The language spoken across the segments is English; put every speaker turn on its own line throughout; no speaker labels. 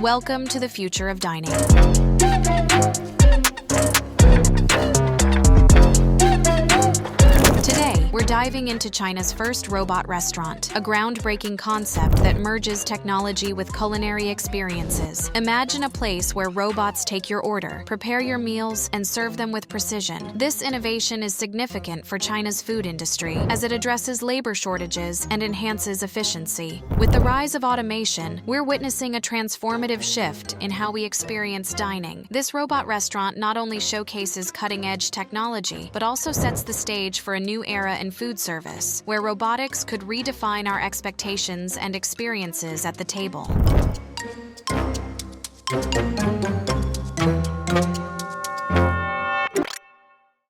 Welcome to the future of dining. Today, we're diving into China's first robot restaurant, a groundbreaking concept that merges technology with culinary experiences. Imagine a place where robots take your order, prepare your meals, and serve them with precision. This innovation is significant for China's food industry as it addresses labor shortages and enhances efficiency. With the rise of automation, we're witnessing a transformative shift in how we experience dining. This robot restaurant not only showcases cutting-edge technology, but also sets the stage for a new era in food service, where robotics could redefine our expectations and experiences at the table.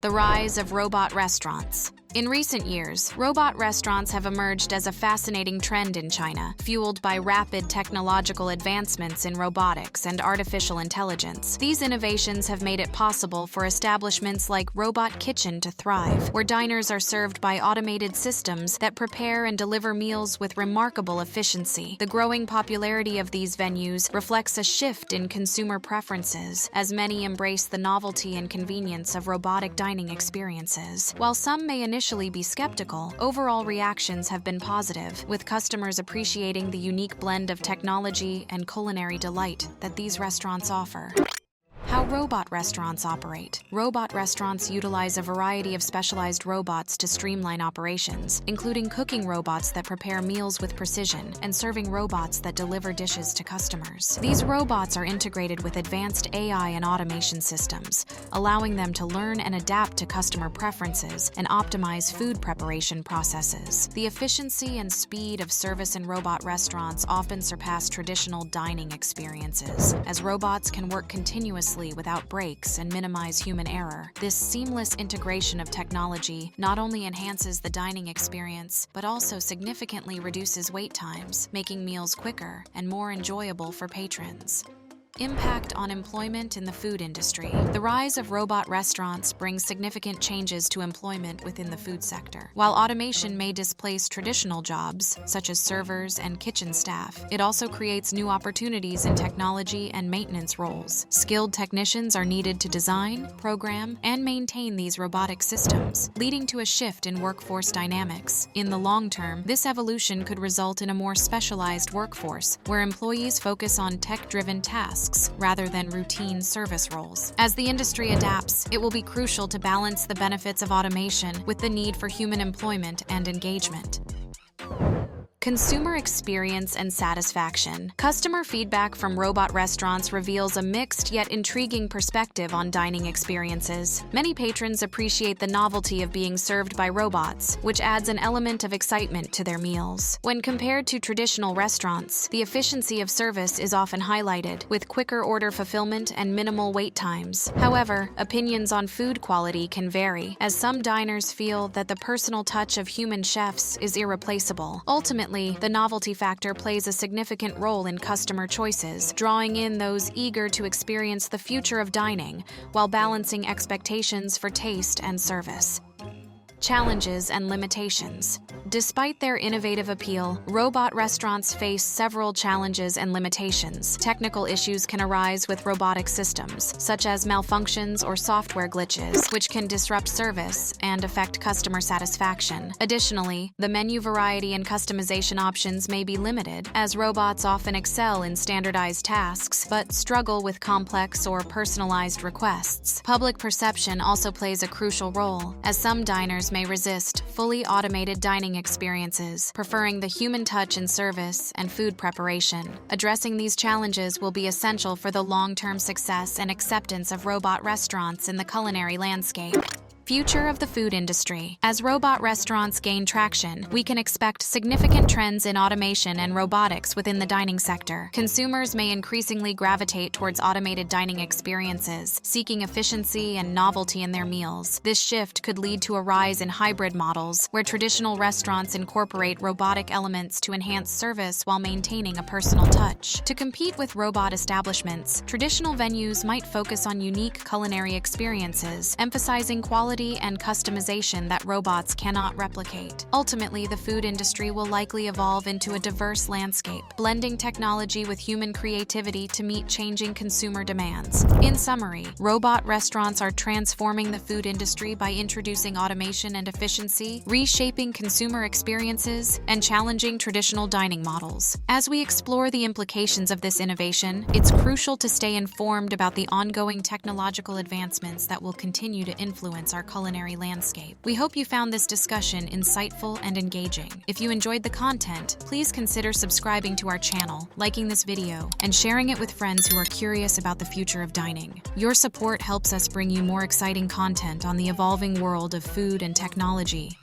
The rise of robot restaurants. In recent years, robot restaurants have emerged as a fascinating trend in China, fueled by rapid technological advancements in robotics and artificial intelligence. These innovations have made it possible for establishments like Robot Kitchen to thrive, where diners are served by automated systems that prepare and deliver meals with remarkable efficiency. The growing popularity of these venues reflects a shift in consumer preferences, as many embrace the novelty and convenience of robotic dining experiences. While some may initially be skeptical, overall reactions have been positive, with customers appreciating the unique blend of technology and culinary delight that these restaurants offer. How robot restaurants operate. Robot restaurants utilize a variety of specialized robots to streamline operations, including cooking robots that prepare meals with precision and serving robots that deliver dishes to customers. These robots are integrated with advanced AI and automation systems, allowing them to learn and adapt to customer preferences and optimize food preparation processes. The efficiency and speed of service in robot restaurants often surpass traditional dining experiences, as robots can work continuously without breaks and minimize human error. This seamless integration of technology not only enhances the dining experience, but also significantly reduces wait times, making meals quicker and more enjoyable for patrons. Impact on employment in the food industry. The rise of robot restaurants brings significant changes to employment within the food sector. While automation may displace traditional jobs, such as servers and kitchen staff, it also creates new opportunities in technology and maintenance roles. Skilled technicians are needed to design, program, and maintain these robotic systems, leading to a shift in workforce dynamics. In the long term, this evolution could result in a more specialized workforce, where employees focus on tech-driven tasks rather than routine service roles. As the industry adapts, it will be crucial to balance the benefits of automation with the need for human employment and engagement. Consumer experience and satisfaction. Customer feedback from robot restaurants reveals a mixed yet intriguing perspective on dining experiences. Many patrons appreciate the novelty of being served by robots, which adds an element of excitement to their meals. When compared to traditional restaurants, the efficiency of service is often highlighted, with quicker order fulfillment and minimal wait times. However, opinions on food quality can vary, as some diners feel that the personal touch of human chefs is irreplaceable. Ultimately, the novelty factor plays a significant role in customer choices, drawing in those eager to experience the future of dining while balancing expectations for taste and service. Challenges and limitations. Despite their innovative appeal, robot restaurants face several challenges and limitations. Technical issues can arise with robotic systems, such as malfunctions or software glitches, which can disrupt service and affect customer satisfaction. Additionally, the menu variety and customization options may be limited, as robots often excel in standardized tasks but struggle with complex or personalized requests. Public perception also plays a crucial role, as some diners may resist fully automated dining experiences, preferring the human touch in service and food preparation. Addressing these challenges will be essential for the long-term success and acceptance of robot restaurants in the culinary landscape. Future of the food industry. As robot restaurants gain traction, we can expect significant trends in automation and robotics within the dining sector. Consumers may increasingly gravitate towards automated dining experiences, seeking efficiency and novelty in their meals. This shift could lead to a rise in hybrid models, where traditional restaurants incorporate robotic elements to enhance service while maintaining a personal touch. To compete with robot establishments, traditional venues might focus on unique culinary experiences, emphasizing quality flexibility and customization that robots cannot replicate. Ultimately, the food industry will likely evolve into a diverse landscape, blending technology with human creativity to meet changing consumer demands. In summary, robot restaurants are transforming the food industry by introducing automation and efficiency, reshaping consumer experiences, and challenging traditional dining models. As we explore the implications of this innovation, it's crucial to stay informed about the ongoing technological advancements that will continue to influence our culinary landscape. We hope you found this discussion insightful and engaging. If you enjoyed the content, please consider subscribing to our channel, liking this video, and sharing it with friends who are curious about the future of dining. Your support helps us bring you more exciting content on the evolving world of food and technology.